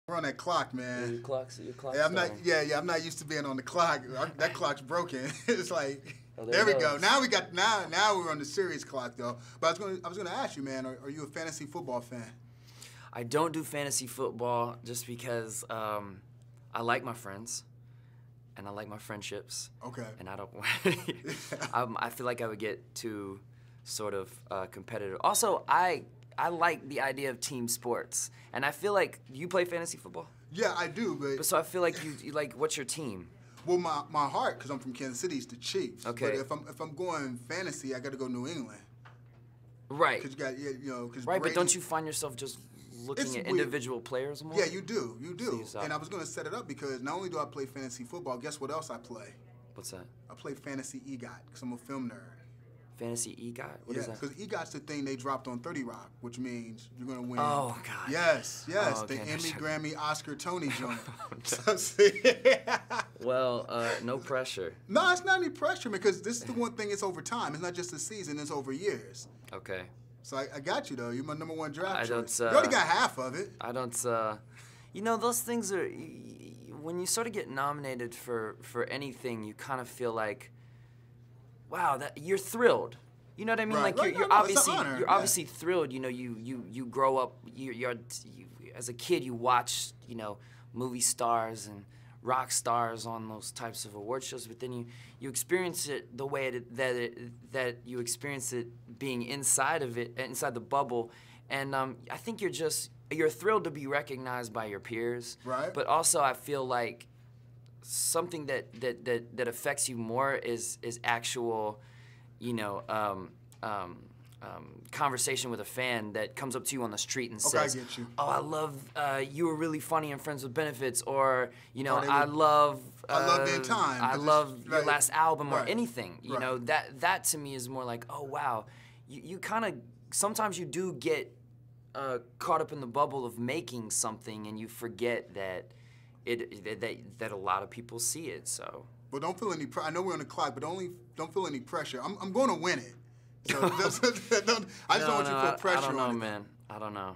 We're on that clock, man. Your clock's Yeah, I'm not. starting. Yeah, I'm not used to being on the clock. That clock's broken. It's like, Oh, there we it go. goes. Now we're on the serious clock though. But I was gonna ask you, man. Are you a fantasy football fan? I don't do fantasy football just because I like my friends and I like my friendships. Okay. And I don't. I feel like I would get too sort of competitive. Also, I like the idea of team sports, and I feel like you play fantasy football. Yeah, I do, but So I feel like you like. What's your team? well, my heart, because I'm from Kansas City, is the Chiefs. Okay. But if I'm going fantasy, I got to go New England. Right. Because you got because Right, but don't you find yourself just looking It's at weird. individual players more? Yeah, you do. So And I was gonna set it up because not only do I play fantasy football, guess what else I play? What's that? I play fantasy EGOT because I'm a film nerd. Fantasy EGOT? What is that? because EGOT's the thing they dropped on 30 Rock, which means you're gonna win. Oh, God. Yes, Oh, the okay, Emmy, Grammy, Oscar, Tony joint. no. So, Well, no pressure. no, it's not any pressure because this is the one thing. It's over time. It's not just a season. It's over years. Okay. So I got you though. You're my #1 draft I choice. don't, You already got half of it. I don't, you know, those things are, when you sort of get nominated for anything, you kind of feel like, wow, that you're thrilled. You know what I mean? Right, Like right. you're No, it's an obviously honor, you're yeah. obviously thrilled. You know, you grow up. You as a kid, you watch movie stars and rock stars on those types of award shows, but then you experience it the way that you experience it being inside of it, inside the bubble, and I think you're thrilled to be recognized by your peers. Right. But also, I feel like something that affects you more is actual, conversation with a fan that comes up to you on the street and Okay, I says, get you. "Oh, I love you were really funny and Friends with Benefits," or I love their time, I 'cause it's- love your right, last album," or right, anything. You right. know, that to me is more like, oh wow, you kind of sometimes you do get caught up in the bubble of making something and you forget that that a lot of people see it. So. But don't feel any. I know we're on the clock, but don't feel any pressure. I'm going to win it. So I just don't want you to feel pressure. I don't know, on it. man. I don't know.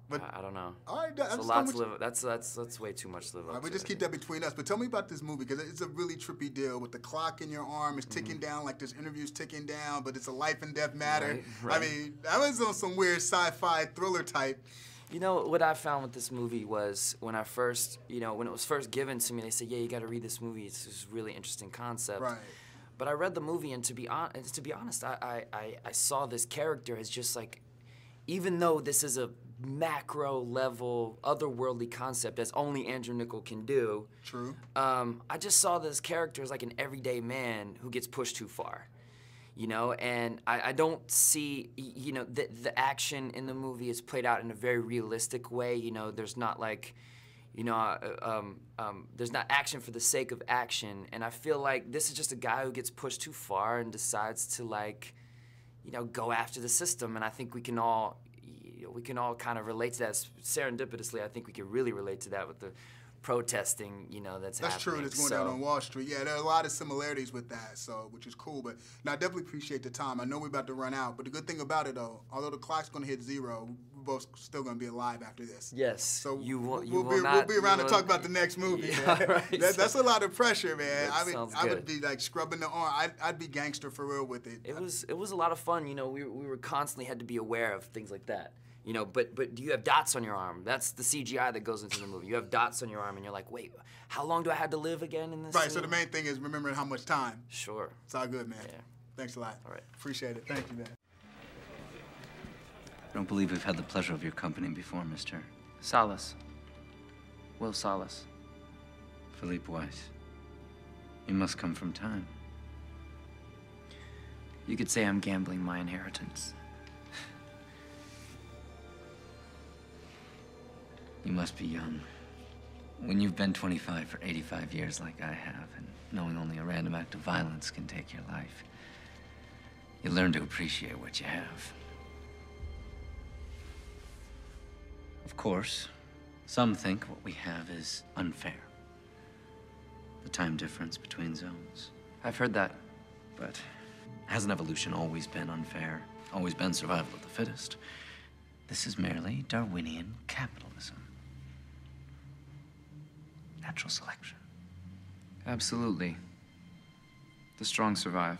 But I don't know. all right, It's a lot to live. That's way too much to live All up right, we to. just keep that between us. But tell me about this movie because it's a really trippy deal with the clock in your arm. It's ticking down like this interview's ticking down, but it's a life and death matter. Right. I mean, I was on some weird sci-fi thriller type. You know what I found with this movie was when I first, when it was first given to me, they said, "Yeah, you got to read this movie. It's this really interesting concept." Right. But I read the movie, and to be honest, I saw this character as just like, even though this is a macro level, otherworldly concept as only Andrew Niccol can do. True. I just saw this character as like an everyday man who gets pushed too far. And I don't see, the action in the movie is played out in a very realistic way. There's not like, there's not action for the sake of action. And I feel like this is just a guy who gets pushed too far and decides to like, go after the system. And I think we can all kind of relate to that. Serendipitously, I think we can really relate to that with the protesting, that's happening. That's true. That's going down on Wall Street. Yeah, there are a lot of similarities with that, so which is cool. But no, I definitely appreciate the time. I know we're about to run out, but the good thing about it, though, although the clock's going to hit 0, we're both still going to be alive after this. Yes. So we'll be around to talk about the next movie. Yeah, Man. right. That's a lot of pressure, man. I would good. be like scrubbing the arm. I'd be gangster for real with it. It was a lot of fun. We were constantly had to be aware of things like that. But do you have dots on your arm? That's the CGI that goes into the movie. You have dots on your arm, and you're like, wait, how long do I have to live again in this? Right. scene? So the main thing is remembering how much time. Sure. It's all good, man. Yeah. Thanks a lot. All right. Appreciate it. Thank you, man. I don't believe we've had the pleasure of your company before, Mr. Salas. Will Salas. Philippe Weiss. You must come from time. You could say I'm gambling my inheritance. You must be young. When you've been 25 for 85 years like I have, and knowing only a random act of violence can take your life, you learn to appreciate what you have. Of course, some think what we have is unfair. The time difference between zones. I've heard that. But hasn't evolution always been unfair? Always been survival of the fittest? This is merely Darwinian capitalism. natural selection. Absolutely. The strong survive.